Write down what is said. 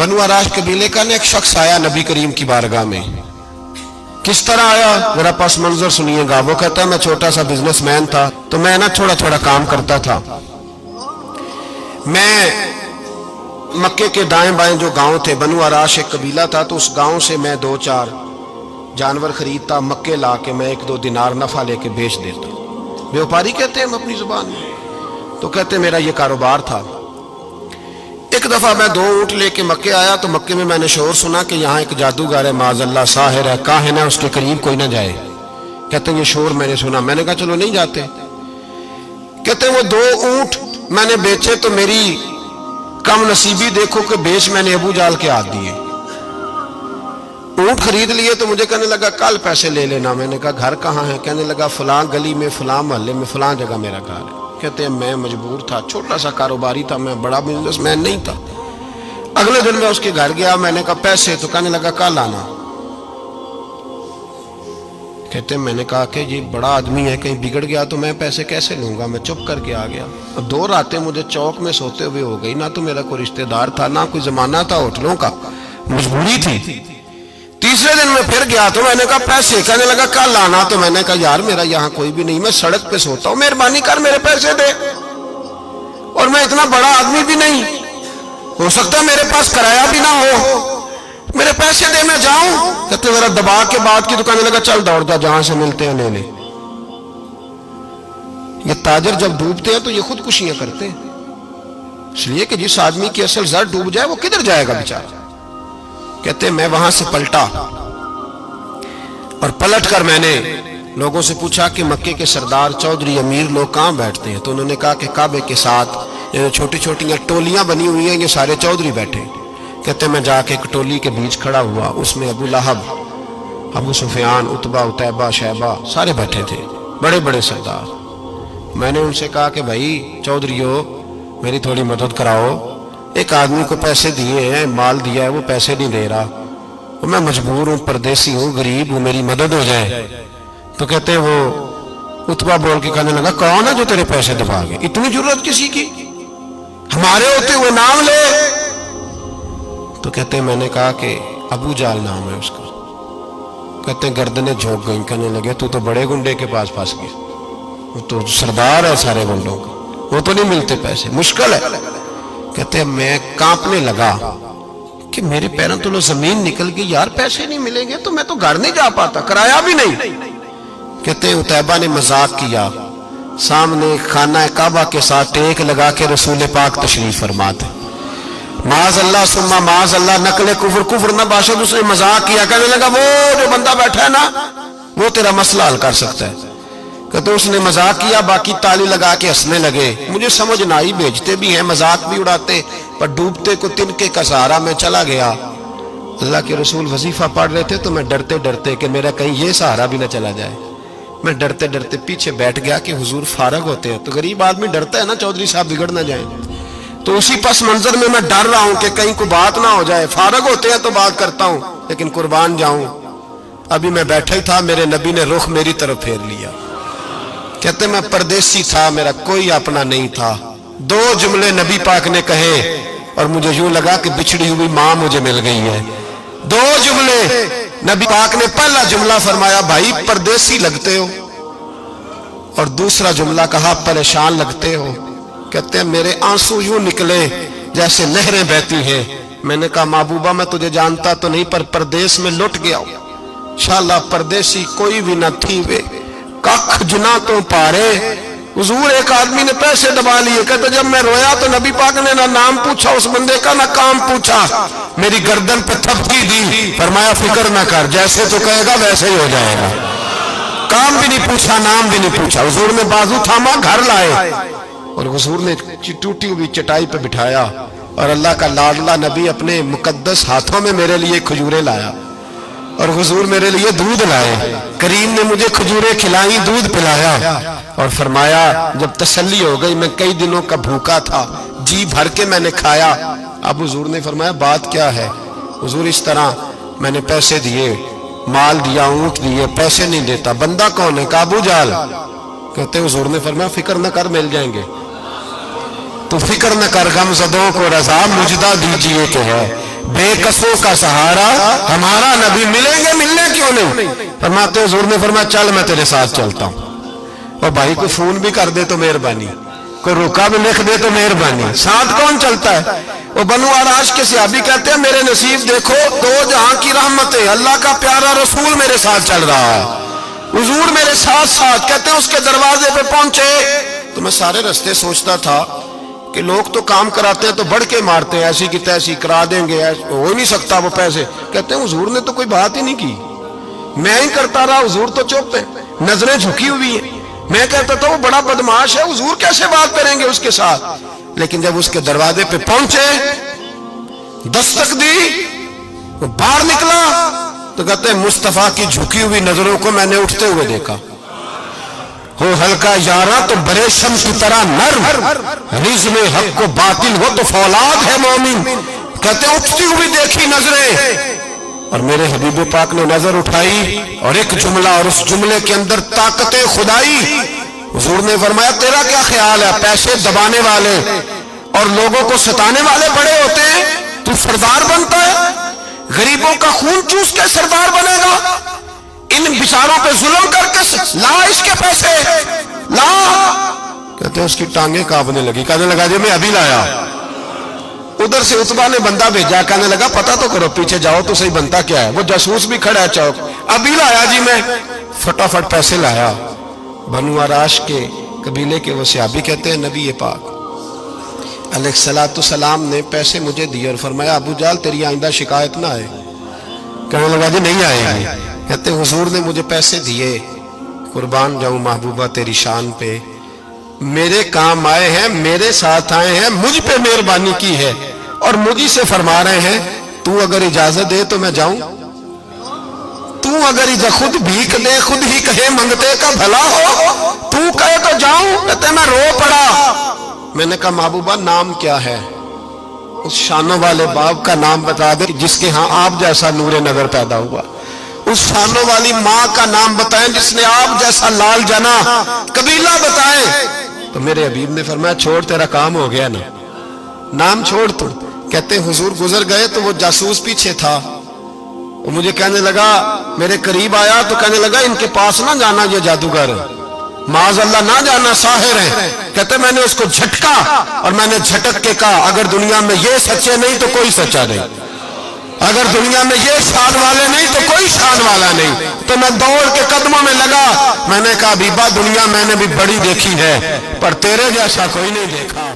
बनु आराश कबीले का ना एक शख्स आया नबी करीम की बारगाह में। किस तरह आया मेरा पस मंजर सुनिएगा। वो कहता मैं छोटा सा बिजनेसमैन था, तो मैं ना थोड़ा थोड़ा काम करता था। मैं मक्के के दाएं बाएं जो गांव थे, बनु आराश एक कबीला था, तो उस गांव से मैं 2-4 जानवर खरीदता, मक्के ला के मैं 1-2 दिनार नफा लेके बेच देता। व्यापारी कहते हैं हम अपनी जुबान में, तो कहते मेरा ये कारोबार था। एक दफा मैं 2 ऊंट लेके मक्के आया, तो मक्के में मैंने शोर सुना कि यहाँ एक जादूगर है, माज़अल्लाह साहिर है, काहिन है, उसके करीब कोई ना जाए। कहते ये शोर मैंने सुना। मैंने कहा चलो नहीं जाते। कहते वो 2 ऊंट मैंने बेचे तो मेरी कम नसीबी देखो कि बेच मैंने अबू जाल के हाथ दिए। ऊंट खरीद लिए तो मुझे कहने लगा कल पैसे ले लेना। मैंने कहा घर कहाँ है? कहने लगा फलां गली में, फलां मोहल्ले में, फलां जगह मेरा घर है। कहते हैं मैं मजबूर था, छोटा सा कारोबारी था, मैं बड़ा बिजनेसमैन नहीं था। अगले दिन मैं उसके घर गया, मैंने कहा पैसे, तो कहने लगा कल आना। कहते मैंने कहा कि ये बड़ा आदमी है, कहीं बिगड़ गया तो मैं पैसे कैसे लूंगा। मैं चुप करके आ गया। अब 2 रातें मुझे चौक में सोते हुए हो गई। ना तो मेरा कोई रिश्तेदार था, ना कोई जमाना था होटलों का, मजबूरी थी। तीसरे दिन मैं फिर गया तो मैंने कहा पैसे, कहने लगा कल आना। तो मैंने कहा यार मेरा यहाँ कोई भी नहीं, मैं सड़क पे सोता हूँ, मेहरबानी कर मेरे पैसे दे। और मैं इतना बड़ा आदमी भी नहीं, हो सकता है मेरे पास किराया भी ना हो, मेरे पैसे दे मैं जाऊं। कहते मेरा दबा के बात की। तो कहने लगा चल दौड़ जा, जहां से मिलते हैं ले ले। ये ताजर जब डूबते हैं तो ये खुदकुशियां करते हैं, इसलिए कि जिस आदमी की असल जर डूब जाए वो किधर जाएगा बेचारा। कहते मैं वहां से पलटा और पलट कर मैंने लोगों से पूछा कि मक्के के सरदार, चौधरी, अमीर लोग कहां बैठते हैं। तो उन्होंने कहा कि काबे के साथ ये छोटी छोटी टोलियां बनी हुई हैं, ये सारे चौधरी बैठे। कहते मैं जाके एक टोली के बीच खड़ा हुआ, उसमें अबू लहब, अबू सुफियान, उतबा, उतैबा, शैबा सारे बैठे थे, बड़े बड़े सरदार। मैंने उनसे कहा कि भाई चौधरीओ मेरी थोड़ी मदद कराओ, एक आदमी को पैसे दिए हैं, माल दिया है, वो पैसे नहीं दे रहा, वो मैं मजबूर हूँ, परदेसी हूँ, गरीब हूँ, मेरी मदद हो जाए। तो कहते वो उतबा बोल के कहने लगा कौन है जो तेरे पैसे दबा गए, इतनी जरूरत किसी की, हमारे होते हुए नाम ले। तो कहते मैंने कहा कि अबू जाल नाम है उसका। कहते गर्दनें झोंक गई। कहने लगे तू तो बड़े गुंडे के पास फंस गया, वो तो सरदार है सारे गुंडों का, वो तो नहीं मिलते पैसे, मुश्किल है। कहते मैं कांपने लगा कि मेरे पैरों तो जमीन निकल गई, यार पैसे नहीं मिलेंगे तो मैं तो घर नहीं जा पाता, किराया भी नहीं। कहते उतैबा ने मजाक किया, सामने खाना काबा के साथ टेक लगा के रसूल पाक तशरीफ फरमाते, माज अल्लाह सुम्मा माज अल्लाह, नकले कुफर, कुफर ना बाशद, उसने मजाक किया। कहने लगा वो जो बंदा बैठा है ना वो तेरा मसला हल कर सकता है। कहते उसने मजाक किया, बाकी ताली लगा के हंसने लगे। मुझे समझ ना आई, भेजते भी हैं, मजाक भी उड़ाते, पर डूबते को तिनके का सहारा मैं चला गया। अल्लाह के रसूल वजीफा पढ़ रहे थे तो मैं डरते डरते कि मेरा कहीं ये सहारा भी ना चला जाए, मैं डरते डरते पीछे बैठ गया कि हुजूर फारग होते हैं। तो गरीब आदमी डरता है ना चौधरी साहब बिगड़ ना जाए, तो उसी पस मंजर में मैं डर रहा हूं कि कहीं कोई बात ना हो जाए। फारग होते हैं तो बात करता हूं, लेकिन कुर्बान जाऊं। अभी मैं बैठा ही था, मेरे नबी ने रुख मेरी तरफ फेर लिया। कहते मैं परदेसी था, मेरा कोई अपना नहीं था। 2 जुमले नबी पाक ने कहे और मुझे यूं लगा कि बिछड़ी हुई मां मुझे मिल गई है। 2 जुमले नबी पाक ने, पहला जुमला फरमाया भाई परदेसी लगते हो, और दूसरा जुमला कहा परेशान लगते हो। कहते हैं मेरे आंसू यूं निकले जैसे नहरें बहती हैं। मैंने कहा महबूबा मैं तुझे जानता तो नहीं, पर परदेश में लुट गया हूं। शाला परदेसी कोई भी न थी वे, कख जुना तो पारे। हुजूर एक आदमी ने पैसे दबा लिए। कहते जब मैं रोया तो नबी पाक ने ना नाम पूछा उस बंदे का, ना काम पूछा, मेरी गर्दन पे थपकी दी, फरमाया फिक्र ना कर, जैसे तो कहेगा वैसे ही हो जाएगा। काम भी नहीं पूछा, नाम भी नहीं पूछा। हुजूर ने बाजू थामा, घर लाए और हुजूर ने टूटी हुई चटाई पे बिठाया, और अल्लाह का लाडला नबी अपने मुकद्दस हाथों में मेरे लिए खजूरें लाया, और हुजूर मेरे लिए दूध लाए। करीम ने मुझे खजूरें खिलाई, दूध पिलाया, और फरमाया जब तसल्ली हो गई, मैं कई दिनों का भूखा था, जी भर के मैंने खाया। अब हुजूर ने फरमाया बात क्या है। हुजूर इस तरह मैंने पैसे दिए, माल दिया, ऊंट दिए, पैसे नहीं देता। बंदा कौन है? अबू जाल। कहते हुजूर ने फरमाया फिक्र न कर, मिल जाएंगे। तो फिक्र न कर, गमज़दों को रज़ा मुजदा दीजिए कि है, बेकसों का सहारा हमारा नबी, मिलेंगे, मिलने क्यों नहीं? फरमाते हुजूर ने फरमाया चल मैं तेरे साथ चलता हूं। और भाई को फोन भी कर दे तो मेहरबानी, कोई रुका भी लिख दे तो मेहरबानी। साथ कौन चलता है? वो बनु आराश के सहाबी कहते हैं मेरे नसीब देखो, दो जहां की रहमत है, अल्लाह का प्यारा रसूल मेरे साथ चल रहा है, हुजूर मेरे साथ साथ। कहते हैं उसके दरवाजे पे पहुंचे तो मैं सारे रास्ते सोचता था कि लोग तो काम कराते हैं तो बढ़ के मारते हैं, ऐसी की तैसी करा देंगे, हो ही नहीं सकता वो पैसे। कहते हैं हुजूर ने तो कोई बात ही नहीं की, मैं ही करता रहा, हुजूर तो चुप है, नजरें झुकी हुई है। मैं कहता था वो बड़ा बदमाश है, हुजूर कैसे बात करेंगे उसके साथ। लेकिन जब उसके दरवाजे पे पहुंचे, दस्तक दी, वो बाहर निकला तो कहते हैं मुस्तफा की झुकी हुई नजरों को मैंने उठते हुए देखा। हो हल्का यारा तो बरेशम की तरह नर्म, रिज़्म हक को बातिल हो तो फौलाद है मोमिन। कहते हैं उठती हुई देखी नजरें, और मेरे हबीब पाक ने नजर उठाई और एक जुमला, और उस जुमले के अंदर ताकत खुदाई। हुजूर ने फरमाया तेरा क्या ख्याल है, पैसे दबाने वाले और लोगों को सताने वाले बड़े होते हैं, तू सरदार बनता है? गरीबों का खून चूस के सरदार बनेगा? इन बिचारों पे जुल्म करके ला इसके पैसे ला। कहते हैं उसकी टांगे कांपने लगी, कहने लगा जी मैं अभी लाया। उधर से उतबा ने बंदा भेजा, कहने लगा पता तो करो, पीछे जाओ तो सही बनता क्या है। वो जासूस भी खड़ा है चौक, अभी लाया जी मैं, फटाफट पैसे लाया। बनु आराश के कबीले के वो सहाबी कहते हैं नबी पाक अलैहिस्सलाम ने पैसे मुझे दिए और फरमाया अबू जाल तेरी आइंदा शिकायत ना आए। कहने लगा जी नहीं आएगी। कहते हुजूर ने मुझे पैसे दिए, कुर्बान जाऊं महबूबा तेरी शान पे, मेरे काम आए हैं, मेरे साथ आए हैं, मुझ पे मेहरबानी की है और मुझी से फरमा रहे हैं तू अगर इजाजत दे तो मैं जाऊं, तू अगर खुद भीख दे, खुद ही कहे मंगते का भला हो, तू कहे तो जाऊं। कहते मैं रो पड़ा। मैंने कहा महबूबा नाम क्या है? उस शानों वाले बाप का नाम बता दे जिसके यहाँ आप जैसा नूरे नजर पैदा हुआ। उस शानों वाली माँ का नाम बताएं जिसने आप जैसा लाल जना। कबीला बताएं। तो मेरे हबीब ने फरमाया छोड़, तेरा काम हो गया ना, नाम छोड़ तू। कहते हुजूर गुजर गए तो वो जासूस पीछे था, वो मुझे कहने लगा, मेरे करीब आया तो कहने लगा इनके पास ना जाना, ये जादूगर माज़अल्लाह ना जाना, साहिर है। कहते मैंने उसको झटका और मैंने झटक के कहा अगर दुनिया में ये सच्चे नहीं तो कोई सच्चा नहीं, अगर दुनिया में ये शान वाले नहीं तो कोई शान वाला नहीं। तो मैं दौड़ के कदमों में लगा, मैंने कहा बीबा दुनिया मैंने भी बड़ी देखी है पर तेरे जैसा कोई नहीं देखा।